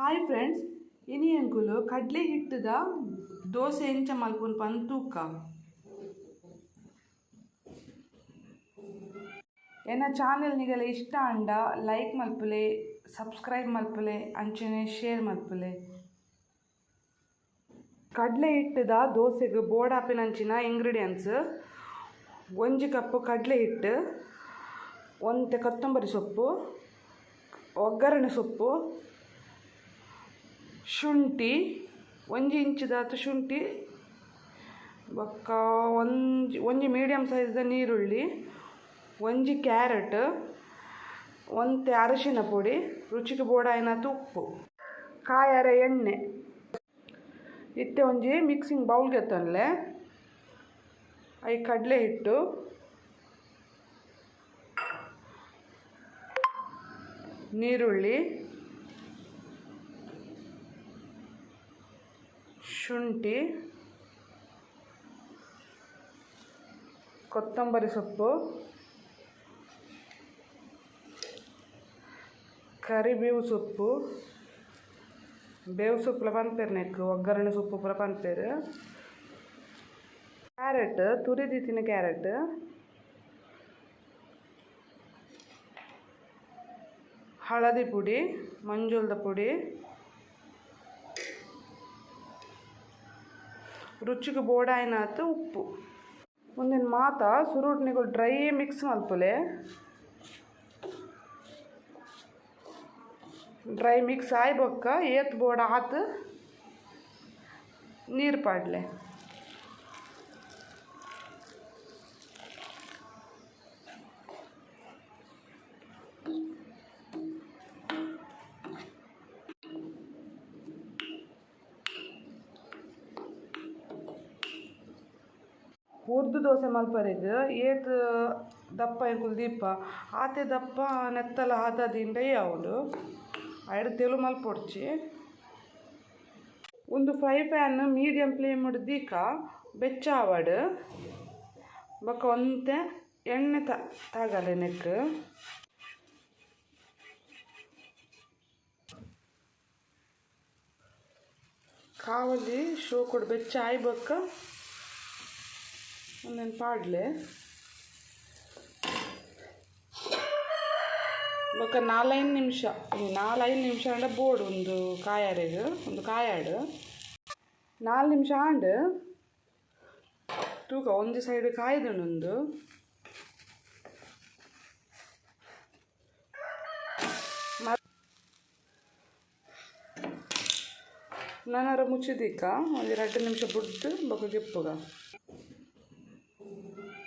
Hi friends, ಇನಿ ಅಂಕುಲು ಕಡ್ಲೆ ಹಿಟ್ಟದ ದೋಸೆ ಎಂಚ ಮಲ್ಪುನು ಪಂತೂಕ ಎನ್ನ ಚಾನೆಲ್ ನಿಗಲ ಇಷ್ಟ ಅಂಡ ಲೈಕ್ ಮಲ್ಪುಲೆ, ಸಬ್ಸ್ಕ್ರೈಬ್ ಮಲ್ಪುಲೆ, ಅಂಚನೆ ಶೇರ್ ಮಲ್ಪುಲೆ. ಕಡ್ಲೆ ಹಿಟ್ಟದ ದೋಸೆಗೆ ಬೋಡಾಪಿನಂಚಿನ ಇಂಗ್ರೀಡಿಯೆಂಟ್ಸ್: 1 ಕಪ್ ಕಡ್ಲೆ ಹಿಟ್ಟು, 1 ಕೊತ್ತಂಬರಿ ಸೊಪ್ಪು, ಒಗ್ಗರಣೆ ಸೊಪ್ಪು, ಶುಂಠಿ 1 ಇಂಚಿದಾತು ಶುಂಠಿ, ಬೊಕ್ಕ ಒಂಜಿ ಮೀಡಿಯಮ್ ಸೈಜ್ದ ನೀರುಳ್ಳಿ, 1 ಕ್ಯಾರೆಟ್, 1 ಅರಿಶಿನ ಪುಡಿ, ರುಚಿಗೆ ಬೋಡಾಯಿನತು ಉಪ್ಪು, ಕಾಯರ ಎಣ್ಣೆ. ಇತ್ತೆ ಒಂಜಿ ಮಿಕ್ಸಿಂಗ್ ಬೌಲ್ಗೆ ಎತ್ತೊನ್ಲೆ ಐ ಕಡ್ಲೆ ಹಿಟ್ಟು, ನೀರುಳ್ಳಿ, ಶುಂಠಿ, ಕೊತ್ತಂಬರಿ ಸೊಪ್ಪು, ಕರಿಬೇವು ಸೊಪ್ಪು, ಬೇವು ಸೊಪ್ಪುಲ ಪನ್ಪೇರು ನೆಕ್ಕು, ಒಗ್ಗರಣೆ ಸೊಪ್ಪು ಪೂರ ಪನ್ಪೇರು, ಕ್ಯಾರೆಟ್ ತುರಿದಿತ್ತಿನ ಕ್ಯಾರೆಟ್, ಹಳದಿ ಪುಡಿ, ಮಂಜುಳದ ಪುಡಿ, ರುಚಿಗೆ ಬೋಡಾಯಿನಾತು ಉಪ್ಪು. ಮುಂದಿನ ಮಾತ ಸುರುಟ್ನಿಗಳು ಡ್ರೈ ಮಿಕ್ಸ್ ಮಲ್ಪುಲೆ. ಡ್ರೈ ಮಿಕ್ಸ್ ಆಯ್ ಬೊಕ್ಕ ಏತ್ ಬೋಡ ಆತು ನೀರು ಪಾಡ್ಲೆ. ಉರ್ದು ದೋಸೆ ಮಲ್ಪರೆಗ್ ಏತ್ ದಪ್ಪ ಎಂಕುಲು ದೀಪ ಆತೆ ದಪ್ಪ ನೆತ್ತಲ ಹದದಿಂದ ಯಾವುದು ಐಡು ತೆಲು ಮಲ್ಪೊಡ್ಚಿ. ಒಂದು ಫ್ರೈ ಪ್ಯಾನ್ ಮೀಡಿಯಮ್ ಫ್ಲೇಮ್ ದೀಕ ಬೆಚ್ಚ ಆವಡ್ ಬೊಕ್ಕ ಒಂತೆ ಎಣ್ಣೆ ತಾಗಲೆ ನೆಕ್ ಕಾವಲಿ ಶೋ ಕೊಡು ಬೆಚ್ಚ ಆಯ್ ಬೊಕ್ಕ ಒಂದೇನು ಪಾಡ್ಲೆ ಬೊಕ್ಕ 4-5 ನಿಮಿಷ ಅಂಡ ಬೋರ್ಡು ಒಂದು ಕಾಯಾರೆಗ್ ಒಂದು ಕಾಯಾಡು 4 ನಿಮಿಷ ಆಂಡ್ ತೂಕ ಒಂಜಿ ಸೈಡ್ ಕಾಯ್ದುಂಡು ನನರ ಮುಚ್ಚಿದಿಕ್ಕ ಒಂದು 2 ನಿಮಿಷ ಬಿಟ್ಟು ಬೊಕ್ಕ ಗೆಪ್ಪುಗ